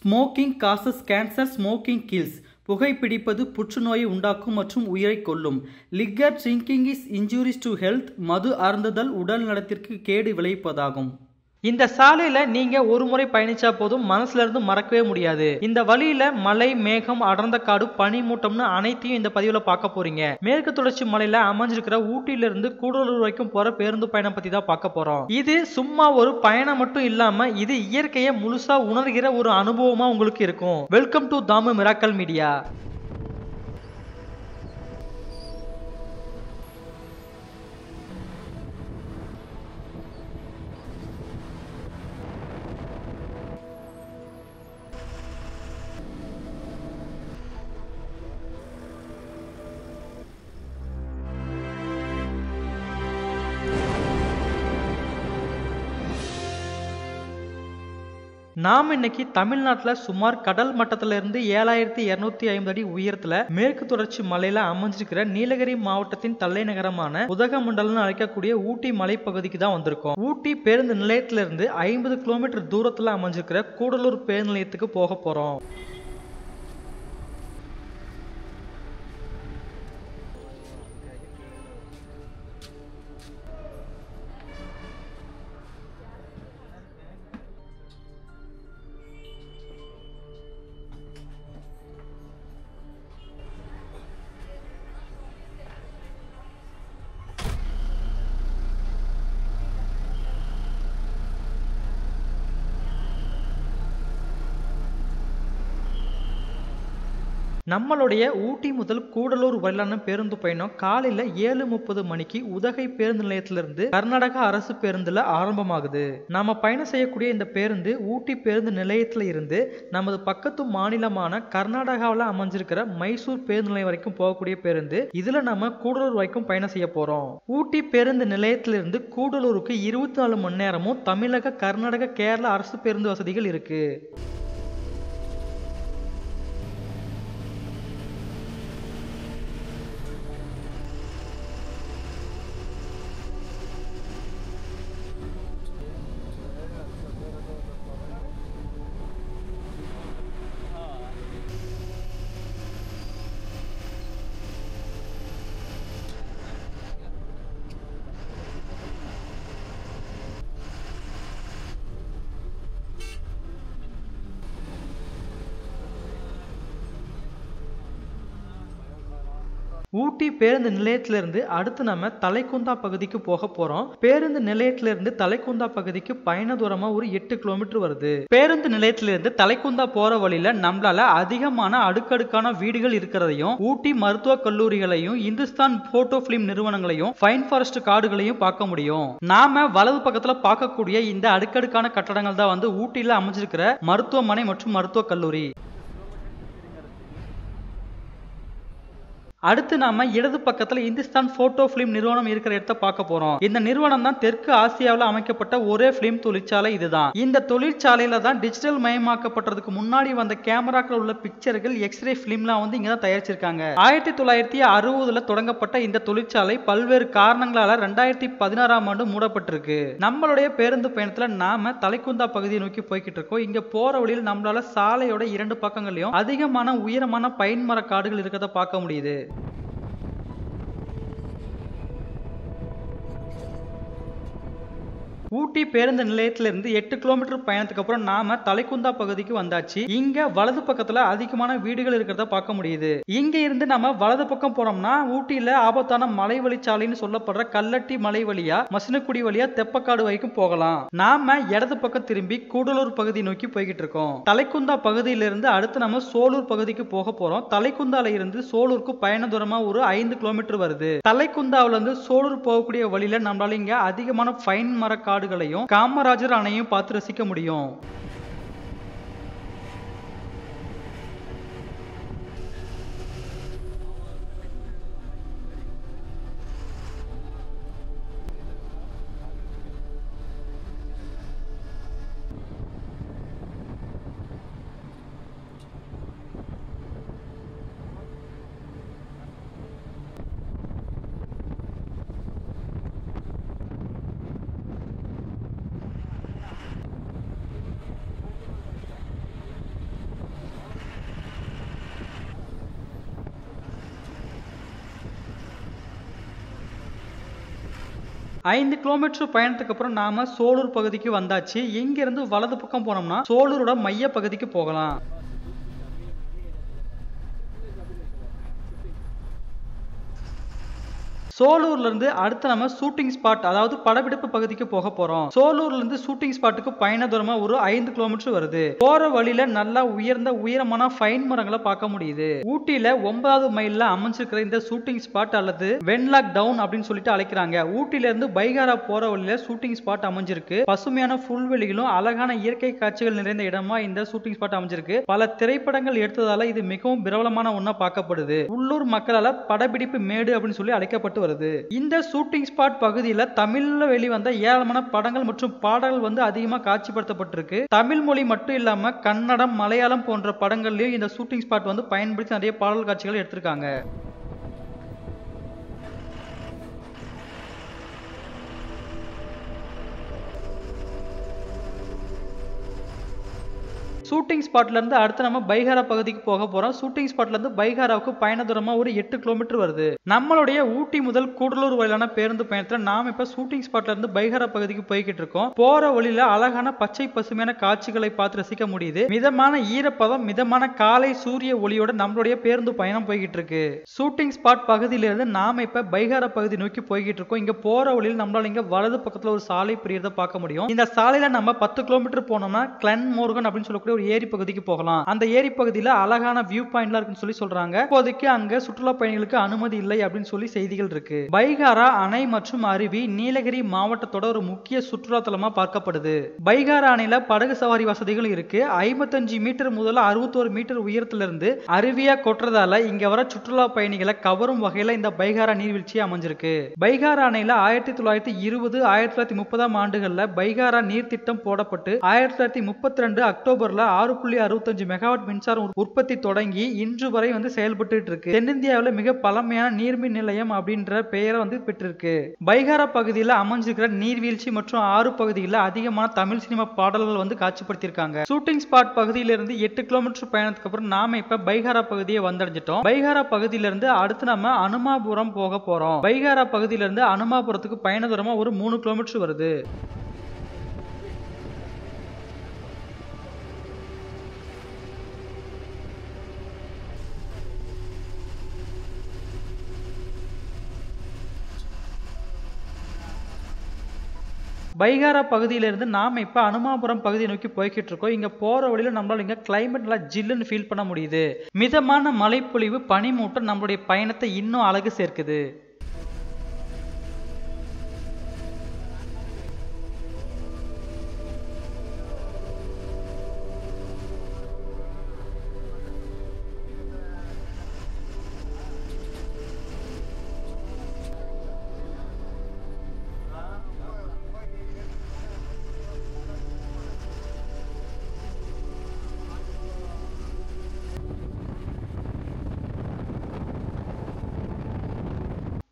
Smoking causes cancer, smoking kills. புகைப்பிடிப்பது புற்றுநோயை உண்டாக்கும் மற்றும் உயிரை கொல்லும். Liquor drinking is injurious to health. மது அருந்துதல் உடல் நலத்திற்கு கேடு விளைவிப்பதாகும். இந்த சாலையில நீங்க ஒரு முறை பயணிச்சா போதும், மனசுல இருந்து மறக்கவே முடியாது. இந்த வழியில மலை, மேகம், அடர்ந்த காடு, பனிமூட்டம்னு அனைத்தையும் இந்த பதிவுல பார்க்க போறீங்க. மேற்கு தொடர்ச்சி மலையில அமைஞ்சிருக்கிற ஊட்டியில இருந்து கூடலூர் வரைக்கும் போற பேருந்து பயணம் பத்தி தான் பார்க்க போறோம். இது சும்மா ஒரு பயணம் மட்டும் இல்லாம இது இயற்கையை முழுசா உணர்கிற ஒரு அனுபவமா உங்களுக்கு இருக்கும். Welcome to Thamu miracle media. நாம் இன்னைக்கு தமிழ்நாட்டில் சுமார் கடல் மட்டத்தில இருந்து 7250 அடி உயரத்துல மேற்கு தொடர்ச்சி மலையில அமைஞ்சிருக்கிற நீலகிரி மாவட்டத்தின் தலைநகரமான உதகமண்டலம்னு அழைக்கக்கூடிய ஊட்டி மலைப்பகுதிக்கு தான் வந்திருக்கோம். ஊட்டி பேருந்து நிலையத்திலிருந்து 50 கிலோமீட்டர் தூரத்துல அமைஞ்சிருக்கிற கூடலூர் பேருந்து நிலையத்துக்கு போக போறோம். நம்மளுடைய ஊட்டி முதல் கூடலூர் வரையிலான பேருந்து பயணம் காலையில 7:30 மணிக்கு உதகை பேருந்து நிலையத்திலிருந்து கர்நாடகா அரசு பேருந்துல ஆரம்பமாகுது. நாம பயணம் செய்யக்கூடிய இந்த பேருந்து ஊட்டி பேருந்து நிலையத்துல இருந்து நமது பக்கத்து மாநிலமான கர்நாடகாவில் அமைஞ்சிருக்கிற மைசூர் பேருந்து நிலையம் வரைக்கும் போகக்கூடிய பேருந்து. இதுல நம்ம கூடலூர் வரைக்கும் பயணம் செய்ய போறோம். ஊட்டி பேருந்து நிலையத்திலிருந்து கூடலூருக்கு 24 மணி நேரமும் தமிழக, கர்நாடக, கேரளா அரசு பேருந்து வசதிகள் இருக்கு. ஊட்டி பேருந்து நிலையத்திலிருந்து அடுத்து நம்ம தலைக்குந்தா பகுதிக்கு போக போறோம். பேருந்து நிலையத்திலிருந்து தலைக்குந்தா பகுதிக்கு பயண தூரமா ஒரு 8 கிலோமீட்டர் வருது. பேருந்து நிலையத்திலிருந்து தலைக்குந்தா போற வழியில நம்மளால அதிகமான அடுக்கடுக்கான வீடுகள் இருக்கிறதையும், ஊட்டி மருத்துவ கல்லூரிகளையும், இந்துஸ்தான் போட்டோ பிலிம் நிறுவனங்களையும், ஃபைன் ஃபாரஸ்ட் காடுகளையும் பார்க்க முடியும். நாம வலது பக்கத்துல பார்க்கக்கூடிய இந்த அடுக்கடுக்கான கட்டடங்கள் தான் ஊட்டியில அமைஞ்சிருக்கிற மருத்துவமனை மற்றும் மருத்துவ கல்லூரி. அடுத்து நாம இடது பக்கத்துல இந்துஸ்தான் போட்டோ பிலிம் நிறுவனம் இருக்கிற இடத்தை பார்க்க போறோம். இந்த நிறுவனம் தான் தெற்கு ஆசியாவில் அமைக்கப்பட்ட ஒரே பிலிம் தொழிற்சாலை இதுதான். இந்த தொழிற்சாலையில தான் டிஜிட்டல் மயமாக்கப்பட்டதுக்கு முன்னாடி வந்த கேமராக்கள் உள்ள பிக்சர்கள், எக்ஸ்ரே பிலிம்லாம் இங்க தான் தயாரிச்சிருக்காங்க. 1960ல தொடங்கப்பட்ட இந்த தொழிற்சாலை பல்வேறு காரணங்களால 2016ஆம் ஆண்டு மூடப்பட்டிருக்கு. நம்மளுடைய பேருந்து பயணத்துல நாம தலைக்குந்தா பகுதியை நோக்கி போய்கிட்டு இருக்கோம். இங்க போற வழியில் நம்மளால சாலையோட 2 பக்கங்களையும் அதிகமான உயரமான பைன் மர காடுகள் இருக்கிறத பார்க்க முடியுது. ஊட்டி பேருந்து நிலையத்திலிருந்து 8 கிலோமீட்டர் பயணத்துக்கு அப்புறம் நாம தலைக்குந்தா பகுதிக்கு வந்தாச்சு. இங்க வலது பக்கத்துல அதிகமான வீடுகள் இருக்கிறத பார்க்க முடியுது. இங்க இருந்து நம்ம வலது பக்கம் போனோம்னா ஊட்டியில ஆபத்தான மலை வழிச்சாலைன்னு சொல்லப்படுற கல்லட்டி மலை வழியா, மசினக்குடி வழியா தெப்பக்காடு வரைக்கும் போகலாம். நாம இடது பக்கம் திரும்பி கூடலூர் பகுதி நோக்கி போய்கிட்டு இருக்கோம். தலைக்குந்தா பகுதியிலிருந்து அடுத்து நம்ம சோலூர் பகுதிக்கு போக போறோம். தலைக்குந்தால இருந்து சோலூருக்கு பயண தூரமா ஒரு 5 கிலோமீட்டர் வருது. தலைக்குந்தாவில இருந்து சோலூர் போகக்கூடிய வழியில நம்மளால இங்க அதிகமான பைன் மர காடுகளையும் காமராஜர் அணையும் பார்த்து ரசிக்க முடியும். 5 கிலோமீட்டர் பயணத்துக்கு அப்புறம் நாம சோலூர் பகுதிக்கு வந்தாச்சு. இங்கிருந்து வலது பக்கம் போனோம்னா சோலூரோட மைய பகுதிக்கு போகலாம். சோலூர்ல இருந்து அடுத்து நம்ம ஷூட்டிங் ஸ்பாட் அதாவது படப்பிடிப்பு பகுதிக்கு போக போறோம். சோலூர்ல இருந்து ஷூட்டிங் ஸ்பாட்டுக்கு பயண தூரமா ஒரு 5 கிலோமீட்டர் வருது. போற வழியில நல்லா உயரமான ஃபைன் மரங்களை பார்க்க முடியுது. ஊட்டியில 9வது மைல்ல அமைஞ்சிருக்கிற இந்த ஷூட்டிங் ஸ்பாட் அல்லது வென்லாக் டவுன் அப்படின்னு சொல்லிட்டு அழைக்கிறாங்க. ஊட்டில இருந்து பைகாரா போற வழியில ஷூட்டிங் ஸ்பாட் அமைஞ்சிருக்கு. பசுமையான புல்வெளிகளும் அழகான இயற்கை காட்சிகள் நிறைந்த இடமா இந்த ஷூட்டிங் ஸ்பாட் அமைஞ்சிருக்கு. பல திரைப்படங்கள் எடுத்ததால இது மிகவும் பிரபலமான ஒண்ணா பார்க்கப்படுது. உள்ளூர் மக்களால படப்பிடிப்பு மேடு அப்படின்னு சொல்லி அழைக்கப்பட்டு வருது. இந்த ஷூட்டிங் ஸ்பாட் பகுதியில் தமிழ்ல வெளிவந்த ஏராளமான படங்கள் மற்றும் பாடல்கள் அதிகமாக காட்சிப்படுத்தப்பட்டிருக்கு. தமிழ் மொழி மட்டும் இல்லாம கன்னடம், மலையாளம் போன்ற படங்கள்லயும் இந்த ஷூட்டிங் ஸ்பாட் பயன்படுத்தி நிறைய பாடல் காட்சிகள் எடுத்திருக்காங்க. ஷூட்டிங் ஸ்பாட்ல இருந்து அடுத்து நம்ம பைகாரா பகுதிக்கு போக போறோம். ஷூட்டிங் ஸ்பாட்ல இருந்து பைகாராவுக்கு பயண தூரமா ஒரு 8 கிலோமீட்டர் வருது. நம்மளுடைய ஊட்டி முதல் கூடலூர் வரையிலான பேருந்து பயணத்துல நாம இப்ப ஷூட்டிங் ஸ்பாட்ல இருந்து பைகாரா பகுதிக்கு போய்கிட்டு இருக்கோம். போற வழியில அழகான பச்சை பசுமையான காட்சிகளை பார்த்து ரசிக்க முடியுது. மிதமான ஈரப்பதம், மிதமான காலை சூரிய ஒளியோட நம்மளுடைய பேருந்து பயணம் போய்கிட்டு இருக்கு. ஷூட்டிங் ஸ்பாட் பகுதியிலிருந்து நாம இப்ப பைகாரா பகுதி நோக்கி போய்கிட்டு இருக்கோம். இங்க போற வழியில் நம்மளால இங்க வலது பக்கத்துல ஒரு சாலை பிரியறத பார்க்க முடியும். இந்த சாலையில நம்ம 10 கிலோமீட்டர் போனோம்னா கிளன் மோர்கன் அப்படின்னு சொல்லக்கூடிய ஏரி பகுதிக்கு போகலாம். அந்த ஏரி பகுதியில அழகான வியூ பாயிண்ட்லாம் இருக்குன்னு சொல்லி சொல்றாங்க. இப்போதைக்கு அங்க சுற்றுலா பயணிகளுக்கு அனுமதி இல்லை அப்படின்னு சொல்லி செய்திகள் இருக்கு. பைகாரா அணை மற்றும் அருவி நீலகிரி மாவட்டத்தோட ஒரு முக்கிய சுற்றுலா தலமா பார்க்கப்படுது. பைகாரா அணையில படகு சவாரி வசதிகள் இருக்கு. 55 மீட்டர் முதல் 61 மீட்டர் உயரத்திலிருந்து அருவியா கொட்டுறதால இங்க வர சுற்றுலா பயணிகளை கவரும் வகையில இந்த பைகாரா நீர்வீழ்ச்சி அமைஞ்சிருக்கு. பைகாரா அணையில 1920 1930 ஆண்டுகள்ல பைகாரா நீர் திட்டம் போடப்பட்டு 1932 அக்டோபர்ல 6.65 மெகாவாட் மின்சாரம் உற்பத்தி தொடங்கி இன்று வரை செயல்பட்டு இருக்கு. தென்னிந்தியாவில் மிக பழமையான நீர்மின் நிலையம் அப்படின்ற பெயரை பெற்றிருக்கு. பைகாரா பகுதியில் அமைஞ்சிருக்கிற நீர்வீழ்ச்சி மற்றும் ஆறு பகுதியில் அதிகமான தமிழ் சினிமா பாடல்கள் காட்சிப்படுத்தியிருக்காங்க. ஷூட்டிங் ஸ்பாட் பகுதியிலிருந்து 8 கிலோமீட்டர் பயணத்துக்கு அப்புறம் நாம இப்ப பைகாரா பகுதியை வந்தடைஞ்சிட்டோம். பைகாரா பகுதியிலிருந்து அடுத்து நம்ம அனுமாபுரம் போக போறோம். பைகாரா பகுதியிலிருந்து அனுமாபுரத்துக்கு பயண தூரமா ஒரு 3 கிலோமீட்டர் வருது. பைகாரா பகுதியிலிருந்து நாம இப்ப அனுமாபுரம் பகுதியை நோக்கி போய்கிட்டு இருக்கோம். இங்க போற வழியில நம்மளால இங்க கிளைமேட் நல்லா ஜில்லுன்னு ஃபீல் பண்ண முடியுது. மிதமான மழைப்பொழிவு, பனிமூட்டம் நம்மளுடைய பயணத்தை இன்னும் அழகு சேர்க்குது.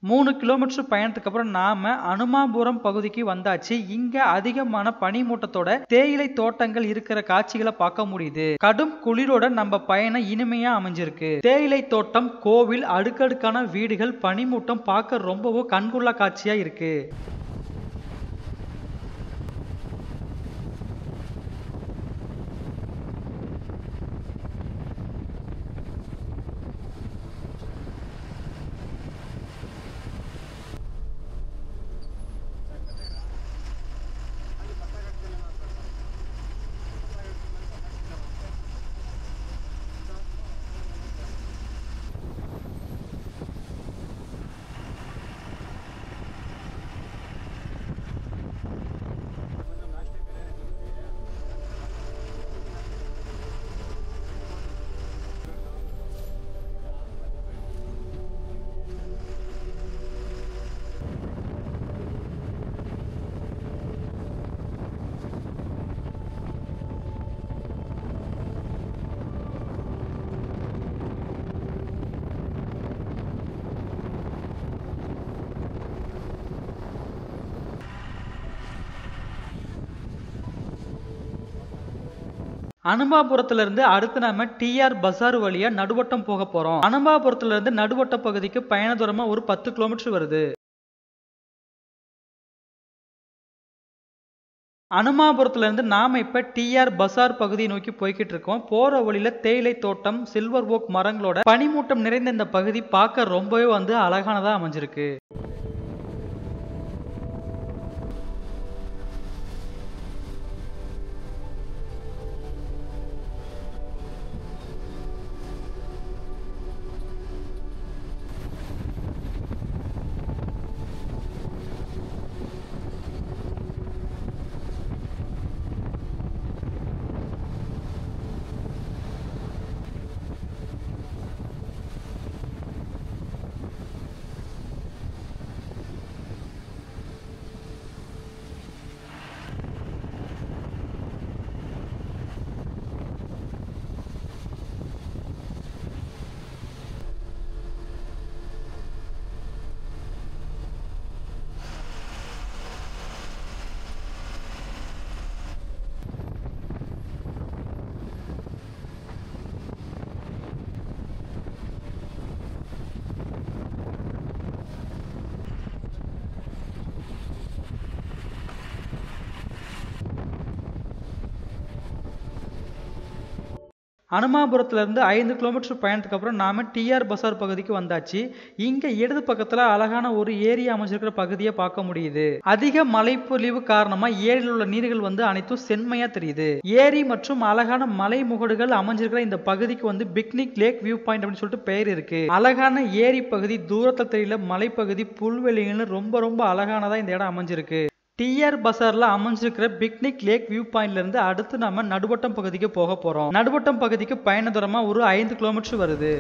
மூணு கிலோமீட்டர் பயணத்துக்கு அப்புறம் நாம அனுமாபுரம் பகுதிக்கு வந்தாச்சு. இங்க அதிகமான பனிமூட்டத்தோட தேயிலை தோட்டங்கள் இருக்கிற காட்சிகளை பார்க்க முடியுது. கடும் குளிரோட நம்ம பயணம் இனிமையா அமைஞ்சிருக்கு. தேயிலை தோட்டம், கோவில், அடுக்கடுக்கான வீடுகள், பனிமூட்டம் பார்க்க ரொம்பவும் கண்கொள்ளா காட்சியா இருக்கு. அனுமாபுரத்துல இருந்து அடுத்து நாம டிஆர் பசார் வழியா நடுவட்டம் போக போறோம். அனுமாபுரத்துல இருந்து நடுவட்ட பகுதிக்கு பயண தூரமா ஒரு 10 கிலோமீட்டர் வருது. அனுமாபுரத்துல இருந்து நாம இப்ப டிஆர் பசார் பகுதியை நோக்கி போய்கிட்டு இருக்கோம். போற வழியில தேயிலை தோட்டம், சில்வர் ஓக் மரங்களோட பனிமூட்டம் நிறைந்த இந்த பகுதி பார்க்க ரொம்பவே அழகானதா அமைஞ்சிருக்கு. அனுமாபுரத்துல இருந்து 5 கிலோமீட்டர் பயணத்துக்கு அப்புறம் நாம டிஆர் பசார் பகுதிக்கு வந்தாச்சு. இங்க இடது பக்கத்துல அழகான ஒரு ஏரி அமைஞ்சிருக்கிற பகுதியை பார்க்க முடியுது. அதிக மழைப்பொழிவு காரணமா ஏரியில் உள்ள நீர்கள் அனைத்தும் செம்மையா தெரியுது. ஏரி மற்றும் அழகான மலை முகடுகள் அமைஞ்சிருக்கிற இந்த பகுதிக்கு பிக்னிக் லேக் வியூ பாயிண்ட் அப்படின்னு சொல்லிட்டு பெயர் இருக்கு. அழகான ஏரி பகுதி, தூரத்துல தெரியல மலைப்பகுதி, புல்வெளின்னு ரொம்ப அழகானதா இந்த இடம் அமைஞ்சிருக்கு. டிஆர் பசார்ல அமைஞ்சிருக்கிற பிக்னிக் லேக் வியூ பாயிண்ட்ல இருந்து அடுத்து நம்ம நடுவட்டம் பகுதிக்கு போக போறோம். நடுவட்டம் பகுதிக்கு பயண தூரமா ஒரு 5 கிலோமீட்டர் வருது.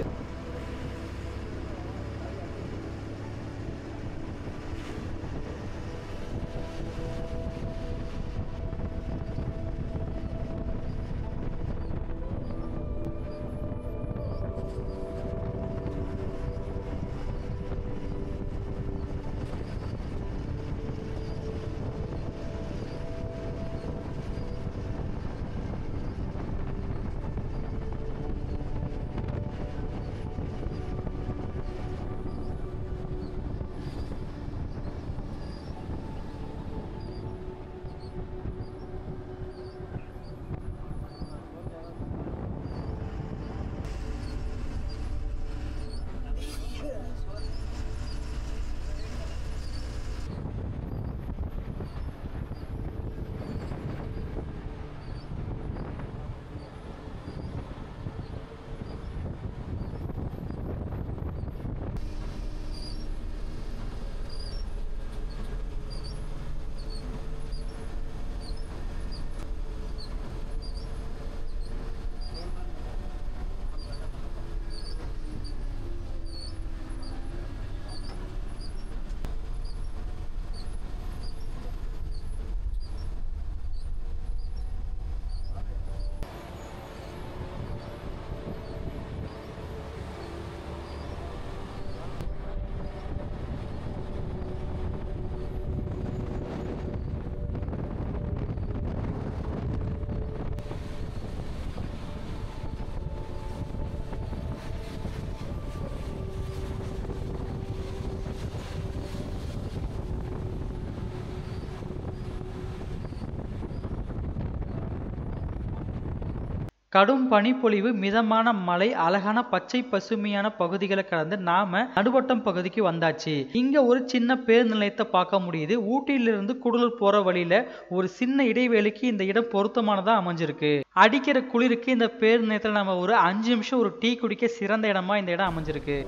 கடும் பனிப்பொழிவு, மிதமான மழை, அழகான பச்சை பசுமையான பகுதிகளை கடந்து நாம நடுவட்டம் பகுதிக்கு வந்தாச்சு. இங்க ஒரு சின்ன பேருந்து நிலையத்தை பார்க்க முடியுது. ஊட்டியிலிருந்து கூடலூர் போற வழியில ஒரு சின்ன இடைவேளைக்கு இந்த இடம் பொருத்தமானதா அமைஞ்சிருக்கு. அடிக்கிற குளிருக்கு இந்த பேருந்து நிலையத்துல நம்ம ஒரு 5 நிமிஷம் ஒரு டீ குடிக்க சிறந்த இடமா இந்த இடம் அமைஞ்சிருக்கு.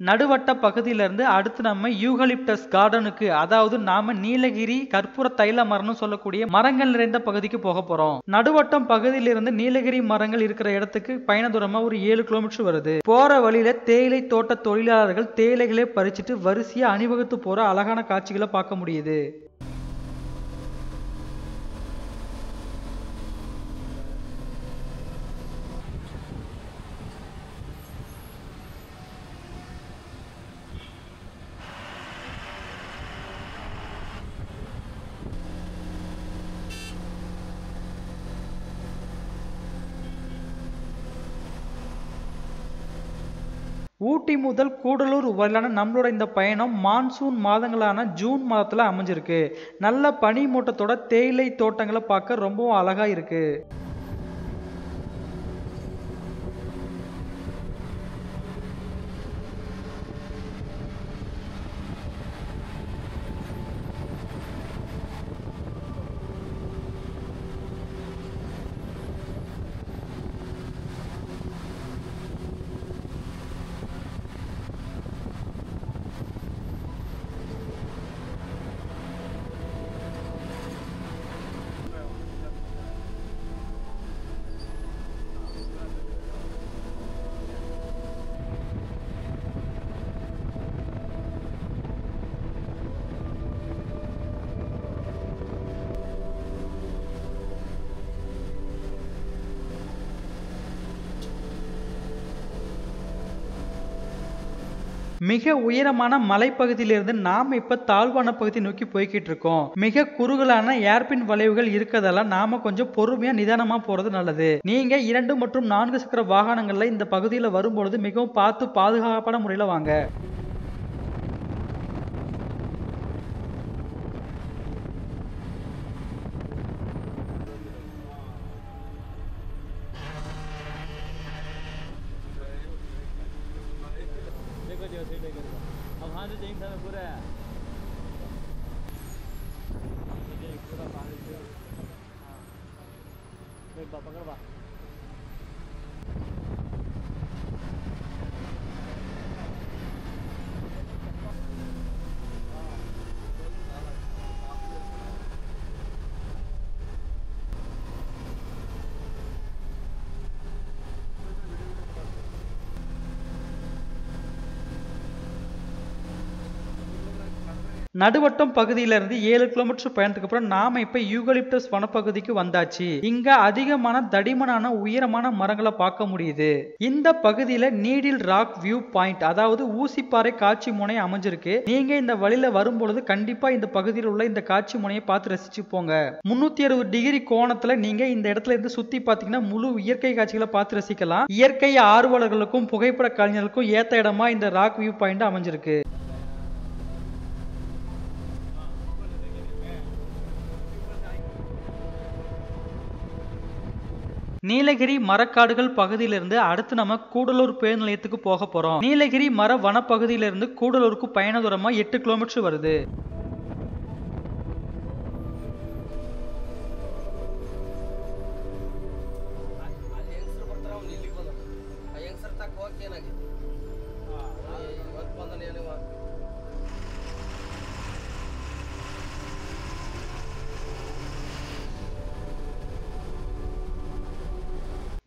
நடுவட்ட பகுதியிலிருந்து அடுத்து நம்ம யூகலிப்டஸ் கார்டனுக்கு, அதாவது நாம நீலகிரி கற்பூர தைல மரம்னு சொல்லக்கூடிய மரங்கள் நிறைந்த பகுதிக்கு போக போறோம். நடுவட்டம் பகுதியிலிருந்து நீலகிரி மரங்கள் இருக்கிற இடத்துக்கு பயண தூரமா ஒரு 7 கிலோமீட்டர் வருது. போற வழியில தேயிலை தோட்ட தொழிலாளர்கள் தேயிலைகளை பறிச்சுட்டு வரிசையா அணிவகுத்து போற அழகான காட்சிகளை பார்க்க முடியுது. ஊட்டி முதல் கூடலூர் வரையிலான நம்மளோட இந்த பயணம் மான்சூன் மாதங்களான ஜூன் மாதத்துல அமைஞ்சிருக்கு. நல்ல பனி மூட்டத்தோட தேயிலை தோட்டங்களை பார்க்க ரொம்பவும் அழகா இருக்கு. மிக உயரமான மலைப்பகுதியிலிருந்து நாம இப்ப தாழ்வான பகுதி நோக்கி போய்கிட்டு இருக்கோம். மிக குறுகலான ஏர்பின் வளைவுகள் இருக்கதால நாம கொஞ்சம் பொறுமையா நிதானமா போறது நல்லது. நீங்க 2 மற்றும் 4 சக்கர வாகனங்கள்ல இந்த பகுதியில வரும்பொழுது மிகவும் பார்த்து பாதுகாப்பான முறையில வாங்க. நடுவட்டம் பகுதியிலிருந்து 7 கிலோமீட்டர் பயணத்துக்கு அப்புறம் நாம இப்ப யூகலிப்டஸ் வனப்பகுதிக்கு வந்தாச்சு. இங்க அதிகமான தடிமனான உயரமான மரங்களை பார்க்க முடியுது. இந்த பகுதியில நீடில் ராக் வியூ பாயிண்ட், அதாவது ஊசிப்பாறை காட்சி முனை அமைஞ்சிருக்கு. நீங்க இந்த வழியில வரும்பொழுது கண்டிப்பா இந்த பகுதியில் உள்ள இந்த காட்சி முனையை பார்த்து ரசிச்சு போங்க. 360 டிகிரி கோணத்துல நீங்க இந்த இடத்துல இருந்து சுத்தி பாத்தீங்கன்னா முழு இயற்கை காட்சிகளை பார்த்து ரசிக்கலாம். இயற்கை ஆர்வலர்களுக்கும் புகைப்பட கலைஞர்களுக்கும் ஏத்த இடமா இந்த ராக் வியூ பாயிண்ட் அமைஞ்சிருக்கு. நீலகிரி மரக்காடுகள் பகுதியிலிருந்து அடுத்து நம்ம கூடலூர் பேருந்து நிலையத்துக்கு போக போறோம். நீலகிரி மர வனப்பகுதியிலிருந்து கூடலூருக்கு பயண தூரமா 8 கிலோமீட்டர் வருது.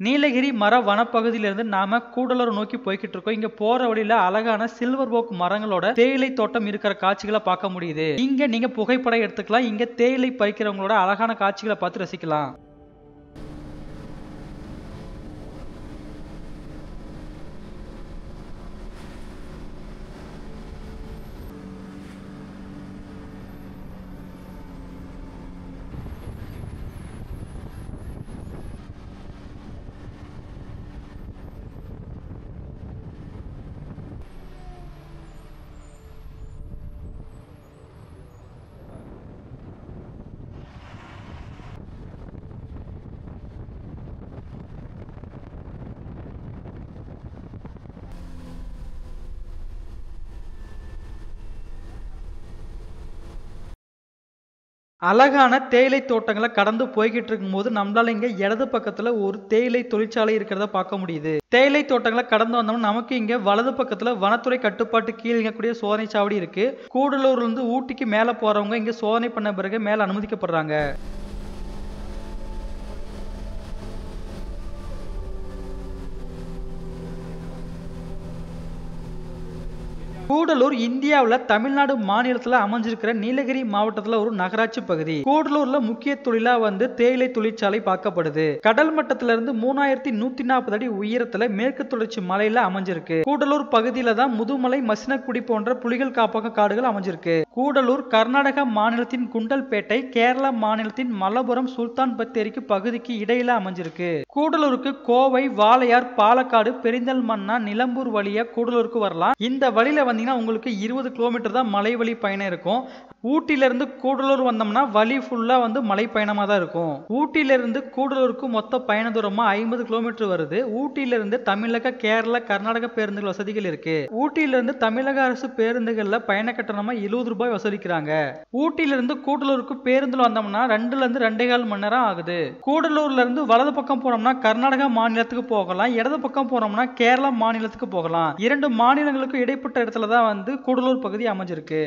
நீலகிரி மர வனப்பகுதியிலிருந்து நாம கூடலூர் நோக்கி போய்கிட்டு இருக்கோம். இங்க போற வழியில அழகான சில்வர் ஓக் மரங்களோட தேயிலை தோட்டம் இருக்கிற காட்சிகளை பார்க்க முடியுது. இங்க நீங்க புகைப்படம் எடுத்துக்கலாம். இங்க தேயிலை பறிக்கிறவங்களோட அழகான காட்சிகளை பார்த்து ரசிக்கலாம். அழகான தேயிலை தோட்டங்களை கடந்து போய்கிட்டு இருக்கும்போது நம்மளால இங்க இடது பக்கத்துல ஒரு தேயிலை தொழிற்சாலை இருக்கிறத பார்க்க முடியுது. தேயிலை தோட்டங்களை கடந்து வந்தோம்னா நமக்கு இங்க வலது பக்கத்துல வனத்துறை கட்டுப்பாட்டு கீழ் இயங்கக்கூடிய சோதனை சாவடி இருக்கு. கூடலூர்ல இருந்து ஊட்டிக்கு மேல போறவங்க இங்க சோதனை பண்ண பிறகு மேல அனுமதிக்கப்படுறாங்க. கூடலூர் இந்தியாவில் தமிழ்நாடு மாநிலத்தில் அமைஞ்சிருக்கிற நீலகிரி மாவட்டத்தில் ஒரு நகராட்சி பகுதி. கூடலூர்ல முக்கிய தொழிலா தேயிலை தொழிற்சாலை பார்க்கப்படுது. கடல் மட்டத்திலிருந்து 3140 அடி உயரத்துல மேற்கு தொடர்ச்சி மலையில அமைஞ்சிருக்கு. கூடலூர் பகுதியில தான் முதுமலை, மசினக்குடி போன்ற புலிகள் காப்பக காடுகள் அமைஞ்சிருக்கு. கூடலூர் கர்நாடக மாநிலத்தின் குண்டல்பேட்டை, கேரளா மாநிலத்தின் மலப்புரம் சுல்தான் பத்தேரிக்கு பகுதிக்கு இடையில அமைஞ்சிருக்கு. கூடலூருக்கு கோவை, வாளையார், பாலக்காடு, பெரிந்தல்மண்ணா, நிலம்பூர் வழியா கூடலூருக்கு வரலாம். இந்த வழியில வந்தீங்கன்னா உங்களுக்கு 20 கிலோமீட்டர் தான் மலை வழி பயணம் இருக்கும். ஊட்டில இருந்து கூடலூர் வந்தோம்னா வழி ஃபுல்லா மலை பயணமா தான் இருக்கும். ஊட்டில இருந்து கூடலூருக்கு மொத்த பயண தூரமா 50 கிலோமீட்டர் வருது. ஊட்டில இருந்து தமிழக, கேரளா, கர்நாடக பேருந்துகள் வசதிகள் இருக்கு. ஊட்டில இருந்து தமிழக அரசு பேருந்துகள்ல பயண கட்டணமா 70 ரூபாய் வசூலிக்கிறாங்க. ஊட்டில இருந்து கூடலூருக்கு பேருந்துல வந்தோம்னா 2ல இருந்து 2.25 மணி நேரம் ஆகுது. கூடலூர்ல இருந்து வலது பக்கம் போனோம்னா கர்நாடகா மாநிலத்துக்கு போகலாம், இடது பக்கம் போனோம்னா கேரளா மாநிலத்துக்கு போகலாம். 2 மாநிலங்களுக்கு இடைப்பட்ட இடத்துல தான் கூடலூர் பகுதி அமைஞ்சிருக்கு.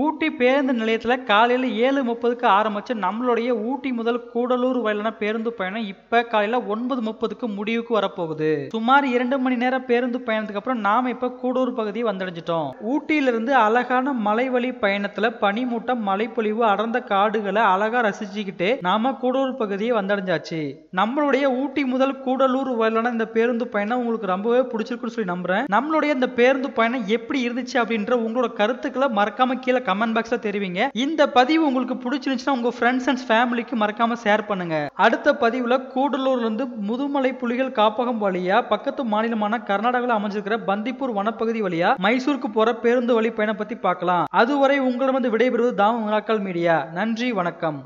ஊட்டி பேருந்து நிலையத்துல காலையில 7:30க்கு ஆரம்பிச்சு நம்மளுடைய ஊட்டி முதல் கூடலூர் வரையிலான பேருந்து பயணம் இப்ப காலையில 9:30க்கு முடிவுக்கு வரப்போகுது. சுமார் 2 மணி நேரம் பேருந்து பயணத்துக்கு அப்புறம் நாம இப்ப கூடலூர் பகுதியை வந்தடைஞ்சிட்டோம். ஊட்டியிலிருந்து அழகான மலைவழி பயணத்துல பனிமூட்டம், மலைப்பொழிவு, அடர்ந்த காடுகளை அழகா ரசிச்சுக்கிட்டு நாம கூடலூர் பகுதியை வந்தடைஞ்சாச்சு. நம்மளுடைய ஊட்டி முதல் கூடலூர் வரையிலான இந்த பேருந்து பயணம் உங்களுக்கு ரொம்பவே பிடிச்சிருக்குன்னு சொல்லி நம்புறேன். நம்மளுடைய இந்த பேருந்து பயணம் எப்படி இருந்துச்சு அப்படின்ற உங்களோட கருத்துக்களை மறக்காம கீழே கமெண்ட் பாக்ஸ்ல தெரிவிங்க. இந்த பதிவு உங்களுக்கு பிடிச்சிருந்துச்சுன்னா உங்க ஃப்ரெண்ட்ஸ் அண்ட் ஃபேமிலிக்கு மறக்காம ஷேர் பண்ணுங்க. அடுத்த பதிவுல கூடலூர்ல இருந்து முதுமலை புலிகள் காப்பகம் வழியா பக்கத்து மாநிலமான கர்நாடகாவில் அமைஞ்சிருக்கிற பந்திப்பூர் வனப்பகுதி வழியா மைசூருக்கு போற பேருந்து வழி பயணம் பத்தி பார்க்கலாம். அதுவரை உங்களிடம் விடைபெறுவது தாம் மீடியா. நன்றி, வணக்கம்.